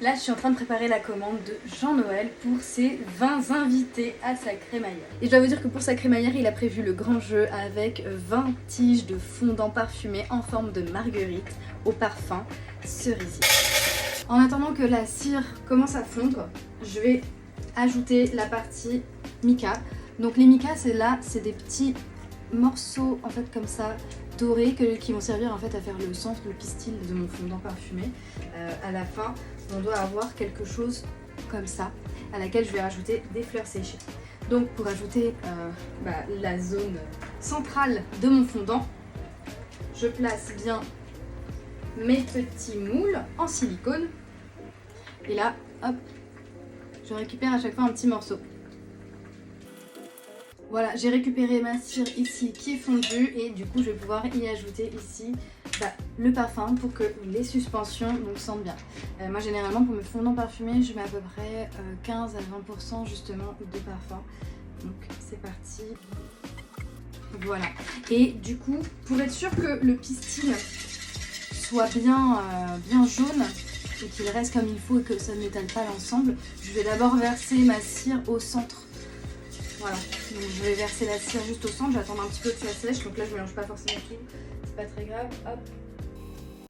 Là, je suis en train de préparer la commande de Jean-Noël pour ses 20 invités à sa crémaillère. Et je dois vous dire que pour sa crémaillère, il a prévu le grand jeu avec 20 tiges de fondant parfumé en forme de marguerite au parfum cerisier. En attendant que la cire commence à fondre, je vais ajouter la partie mica. Donc les micas, c'est des petits morceaux en fait comme ça dorés qui vont servir en fait à faire le centre, le pistil de mon fondant parfumé. À la fin, on doit avoir quelque chose comme ça à laquelle je vais rajouter des fleurs séchées. Donc pour ajouter la zone centrale de mon fondant, je place bien mes petits moules en silicone et là, hop, je récupère à chaque fois un petit morceau. Voilà, j'ai récupéré ma cire ici qui est fondue et du coup je vais pouvoir y ajouter ici le parfum pour que les suspensions sentent bien. Moi généralement pour mes fondants parfumés je mets à peu près 15 à 20% justement de parfum. Donc c'est parti. Voilà. Et du coup pour être sûr que le pistil soit bien jaune et qu'il reste comme il faut et que ça n'étale pas l'ensemble, je vais d'abord verser ma cire au centre. Voilà, donc je vais verser la cire juste au centre, j'attends un petit peu que ça sèche, donc là je mélange pas forcément tout, c'est pas très grave, hop.